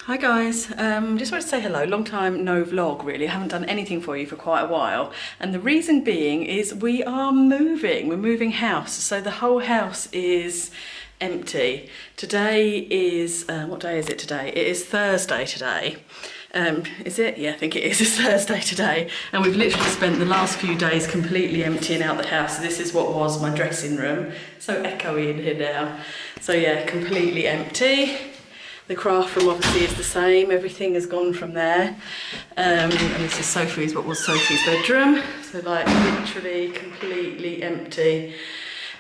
Hi guys, just wanted to say hello. Long time no vlog really. I haven't done anything for you for quite a while, and the reason being is we are moving. We're moving house, so the whole house is empty. Today is what day is it today? It is Thursday today. Is it? Yeah, I think it is. It's Thursday today, and we've literally spent the last few days completely emptying out the house. So this is what was my dressing room. So echoey in here now. So yeah, completely empty. The craft room obviously is the same, everything has gone from there. And this is Sophie's, what was Sophie's bedroom. So like literally completely empty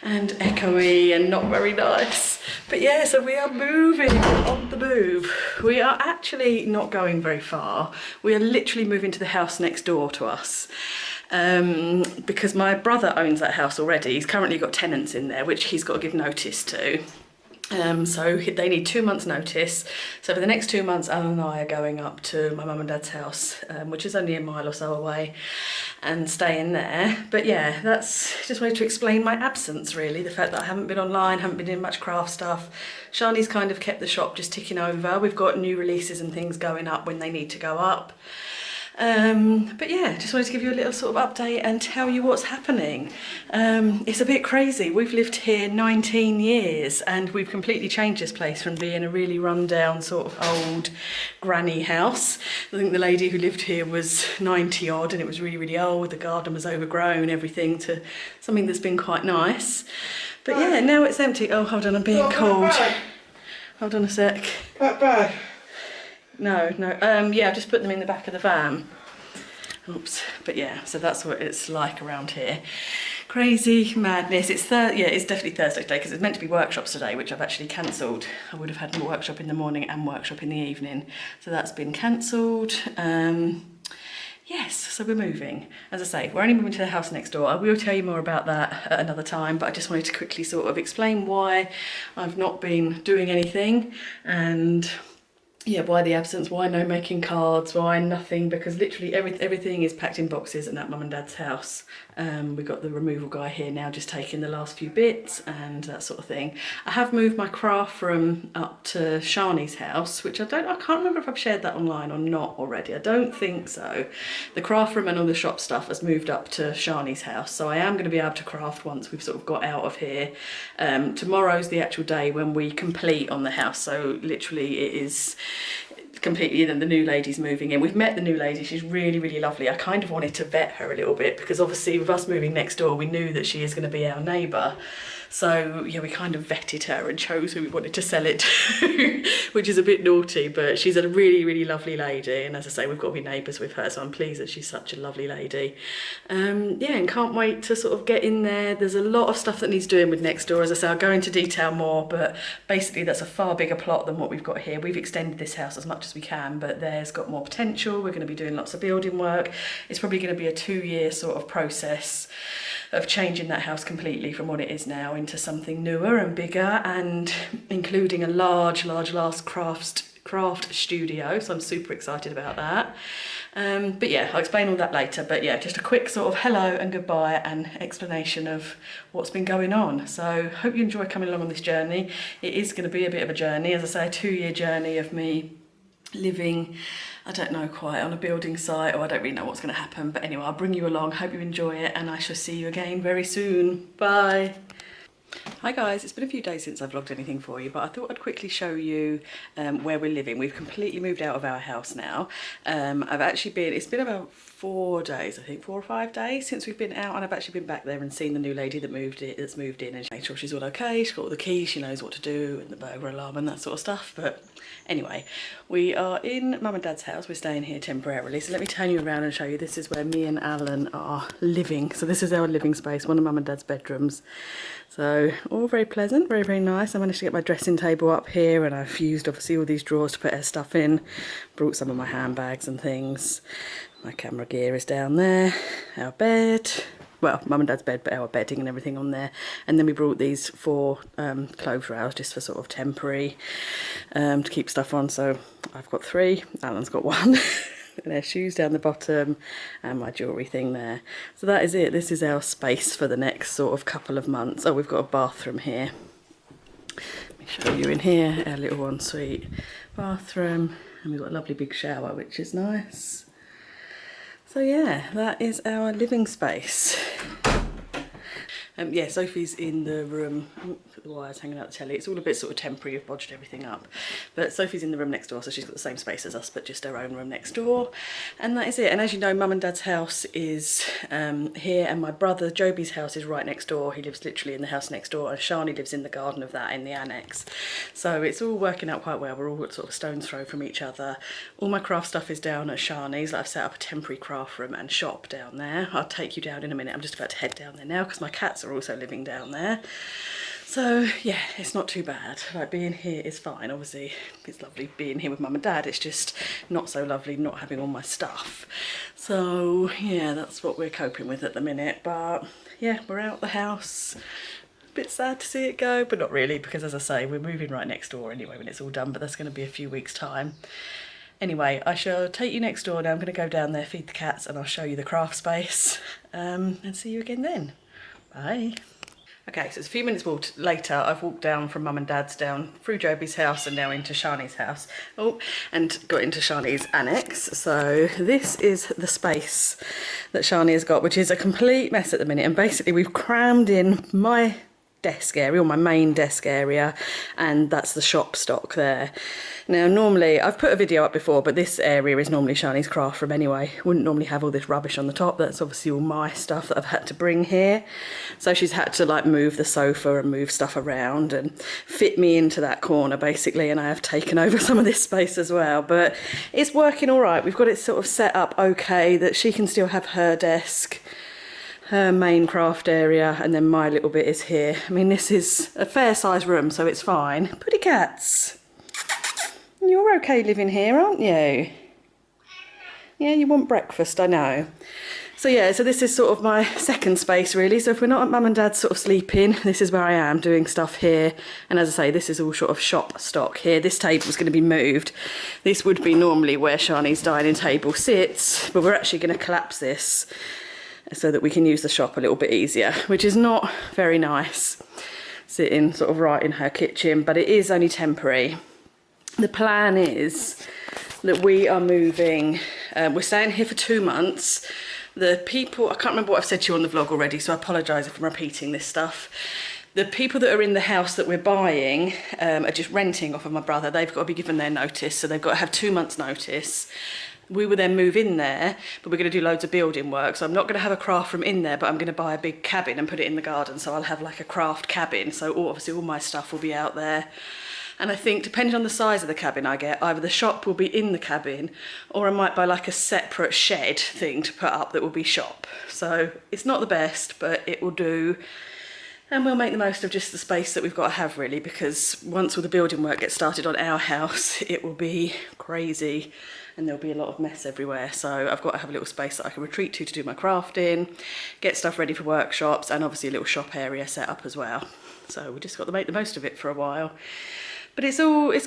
and echoey and not very nice. But yeah, so we are moving on the move. We are actually not going very far. We are literally moving to the house next door to us. Because my brother owns that house already. He's currently got tenants in there, which he's got to give notice to. So they need 2 months notice. So for the next 2 months, Alan and I are going up to my mum and dad's house, which is only a mile or so away, and staying there. But yeah, that's just wanted to explain my absence really, the fact that I haven't been online, haven't been doing much craft stuff. Shani's kind of kept the shop just ticking over. We've got new releases and things going up when they need to go up. But yeah, just wanted to give you a little sort of update and tell you what's happening. It's a bit crazy. We've lived here 19 years and we've completely changed this place from being a really run-down sort of old granny house. I think the lady who lived here was 90 odd and it was really, really old. The garden was overgrown, everything, to something that's been quite nice. But yeah, now it's empty. Oh, hold on, I'm being called. Hold on a sec. That bag? No, yeah, I've just put them in the back of the van. Oops, but yeah, so that's what it's like around here. Crazy madness. It's definitely Thursday today because it's meant to be workshops today, which I've actually cancelled. I would have had a workshop in the morning and workshop in the evening, so that's been cancelled. Yes, so we're moving. As I say, we're only moving to the house next door. I will tell you more about that at another time, but I just wanted to quickly sort of explain why I've not been doing anything and yeah, why the absence, why no making cards, why nothing, because literally everything is packed in boxes at mum and dad's house. We've got the removal guy here now just taking the last few bits and that sort of thing. I have moved my craft room up to Shani's house, which I can't remember if I've shared that online or not already. I don't think so. The craft room and all the shop stuff has moved up to Shani's house, so I am going to be able to craft once we've sort of got out of here. Tomorrow's the actual day when we complete on the house, so literally it is completely, the new lady's moving in. We've met the new lady, she's really, really lovely. I kind of wanted to vet her a little bit because obviously with us moving next door, we knew that she is going to be our neighbour. So yeah, we kind of vetted her and chose who we wanted to sell it to, which is a bit naughty, but she's a really, really lovely lady. And as I say, we've got to be neighbours with her, so I'm pleased that she's such a lovely lady. Yeah, and can't wait to sort of get in there. There's a lot of stuff that needs doing with next door. As I say, I'll go into detail more, but basically that's a far bigger plot than what we've got here. We've extended this house as much as we can, but there's got more potential. We're going to be doing lots of building work. It's probably going to be a 2-year sort of process of changing that house completely from what it is now into something newer and bigger, and including a large craft studio, so I'm super excited about that. But yeah, I'll explain all that later, but yeah, just a quick sort of hello and goodbye and explanation of what's been going on. So hope you enjoy coming along on this journey. It is going to be a bit of a journey, as I say, a 2-year journey of me living, I don't know quite, on a building site, or I don't really know what's going to happen, but anyway, I'll bring you along. Hope you enjoy it, and I shall see you again very soon. Bye. Hi guys, it's been a few days since I've vlogged anything for you, but I thought I'd quickly show you where we're living. We've completely moved out of our house now. It's been about 4 days, I think, 4 or 5 days since we've been out, and I've actually been back there and seen the new lady that's moved in and made sure she's all okay. She's got all the keys, she knows what to do, and the burglar alarm and that sort of stuff. But anyway, we are in mum and dad's house. We're staying here temporarily, so let me turn you around and show you. This is where me and Alan are living. So this is our living space, one of mum and dad's bedrooms. So all very pleasant, very, very nice. I managed to get my dressing table up here, and I've used obviously all these drawers to put our stuff in. Brought some of my handbags and things. My camera gear is down there. Our bed, well, mum and dad's bed, but our bedding and everything on there. And then we brought these 4 clothes rails just for sort of temporary to keep stuff on. So I've got 3, Alan's got 1. And their shoes down the bottom and my jewellery thing there. So that is it. This is our space for the next sort of couple of months. Oh, we've got a bathroom here. Let me show you in here, our little ensuite. bathroom, and we've got a lovely big shower, which is nice. So yeah, that is our living space. Yeah, Sophie's in the room. The wires hanging out the telly. It's all a bit sort of temporary. We've bodged everything up. But Sophie's in the room next door, so she's got the same space as us, but just her own room next door. And that is it. And as you know, Mum and Dad's house is here, and my brother Joby's house is right next door. He lives literally in the house next door, and Shani lives in the garden of that in the annex. So it's all working out quite well. We're all sort of stone's throw from each other. All my craft stuff is down at Shani's. I've set up a temporary craft room and shop down there. I'll take you down in a minute. I'm just about to head down there now because my cats are also living down there. So yeah, it's not too bad. Like, being here is fine. Obviously it's lovely being here with Mum and Dad. It's just not so lovely not having all my stuff. So yeah, that's what we're coping with at the minute. But yeah, we're out the house. A bit sad to see it go, but not really, because as I say, we're moving right next door anyway when it's all done, but that's going to be a few weeks time. Anyway, I shall take you next door now. I'm going to go down there, feed the cats, and I'll show you the craft space, and see you again then. Bye. Okay, so it's a few minutes later. I've walked down from Mum and Dad's down through Joby's house and now into Shani's house. Oh, and got into Shani's annex. So this is the space that Shani has got, which is a complete mess at the minute. And basically we've crammed in my desk area, or my main desk area, and that's the shop stock there. Now normally, I've put a video up before, but this area is normally Shani's craft room anyway. Wouldn't normally have all this rubbish on the top. That's obviously all my stuff that I've had to bring here. So she's had to like move the sofa and move stuff around and fit me into that corner basically, and I have taken over some of this space as well, but it's working all right. We've got it sort of set up okay that she can still have her desk, her main craft area, and then my little bit is here. I mean, this is a fair sized room, so it's fine. Pretty cats. You're okay living here, aren't you? Yeah, you want breakfast, I know. So yeah, so this is sort of my second space really. So if we're not at Mum and Dad's sort of sleeping, this is where I am doing stuff here. And as I say, this is all sort of shop stock here. This table's going to be moved. This would be normally where Shani's dining table sits, but we're actually going to collapse this so that we can use the shop a little bit easier, which is not very nice, sitting sort of right in her kitchen, but it is only temporary. The plan is that we are moving, we're staying here for 2 months. The people, I can't remember what I've said to you on the vlog already, so I apologise if I'm repeating this stuff. The people that are in the house that we're buying are just renting off of my brother. They've got to be given their notice, so they've got to have 2 months notice. We will then move in there, but we're going to do loads of building work. So I'm not going to have a craft room in there, but I'm going to buy a big cabin and put it in the garden. So I'll have like a craft cabin. So obviously all my stuff will be out there. And I think depending on the size of the cabin I get, either the shop will be in the cabin, or I might buy like a separate shed thing to put up that will be shop. So it's not the best, but it will do. And we'll make the most of just the space that we've got to have really, because once all the building work gets started on our house, it will be crazy and there'll be a lot of mess everywhere. So I've got to have a little space that I can retreat to do my crafting, get stuff ready for workshops, and obviously a little shop area set up as well. So we just got to make the most of it for a while. But it's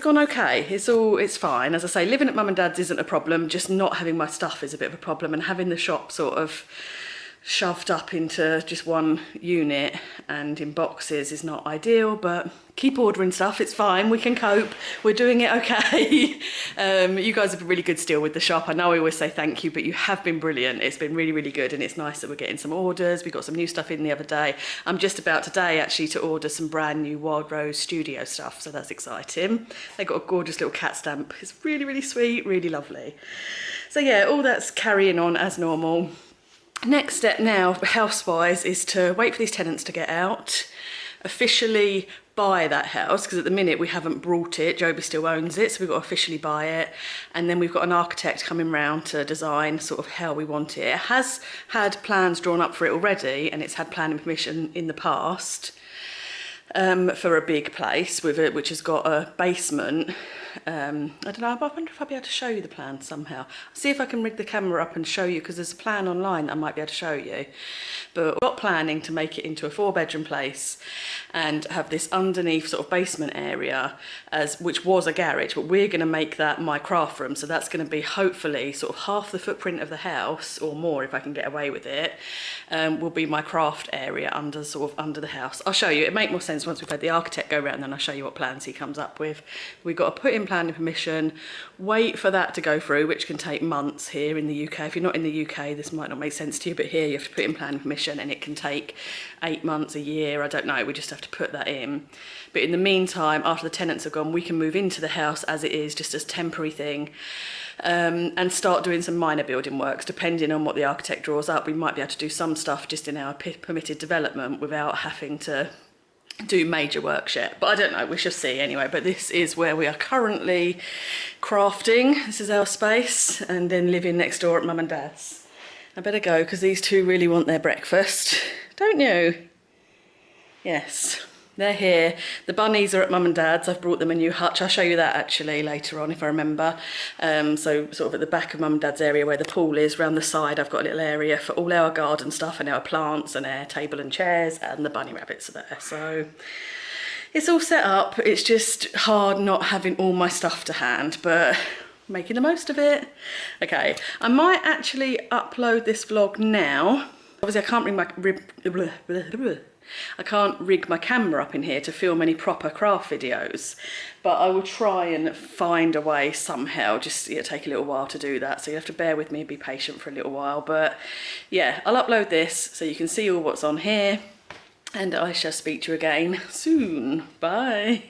gone okay. It's fine. As I say, living at Mum and Dad's isn't a problem. Just not having my stuff is a bit of a problem, and having the shop sort of shoved up into just one unit and in boxes is not ideal, but keep ordering stuff, it's fine, we can cope, we're doing it okay. You guys have been really good still with the shop. I know I always say thank you, but you have been brilliant. It's been really, really good, and it's nice that we're getting some orders. We got some new stuff in the other day. I'm just about today actually to order some brand new Wild Rose Studio stuff, so that's exciting. They got a gorgeous little cat stamp. It's really, really sweet, really lovely. So yeah, all that's carrying on as normal. Next step now, house-wise, is to wait for these tenants to get out, officially buy that house, because at the minute we haven't brought it. Joby still owns it, so we've got to officially buy it. And then we've got an architect coming round to design sort of how we want it. It has had plans drawn up for it already, and it's had planning permission in the past for a big place with it, which has got a basement. I don't know, I wonder if I'll be able to show you the plan somehow. I'll see if I can rig the camera up and show you, because there's a plan online that I might be able to show you. But we're planning to make it into a 4-bedroom place and have this underneath sort of basement area which was a garage, but we're going to make that my craft room. So that's going to be hopefully sort of half the footprint of the house, or more if I can get away with it, will be my craft area under the house. I'll show you, it'll make more sense depends once we've had the architect go around, then I'll show you what plans he comes up with. We've got to put in planning permission, wait for that to go through, which can take months here in the UK. If you're not in the UK, this might not make sense to you, but here you have to put in planning permission and it can take 8 months, a year, I don't know, we just have to put that in. But in the meantime, after the tenants are gone, we can move into the house as it is, just as a temporary thing, and start doing some minor building works. Depending on what the architect draws up, we might be able to do some stuff just in our permitted development without having to do major works yet. But I don't know, we shall see anyway. But this is where we are currently crafting. This is our space, and then living next door at Mum and Dad's. I better go because these two really want their breakfast, don't you? Yes. They're here. The bunnies are at Mum and Dad's. I've brought them a new hutch. I'll show you that actually later on if I remember. So sort of at the back of Mum and Dad's area where the pool is, round the side I've got a little area for all our garden stuff and our plants and our table and chairs, and the bunny rabbits are there. So it's all set up. It's just hard not having all my stuff to hand, but making the most of it. Okay, I might actually upload this vlog now. Obviously I can't bring my I can't rig my camera up in here to film any proper craft videos, but I will try and find a way somehow. Just it'll take a little while to do that, so you have to bear with me and be patient for a little while. But yeah, I'll upload this so you can see all what's on here, and I shall speak to you again soon. Bye.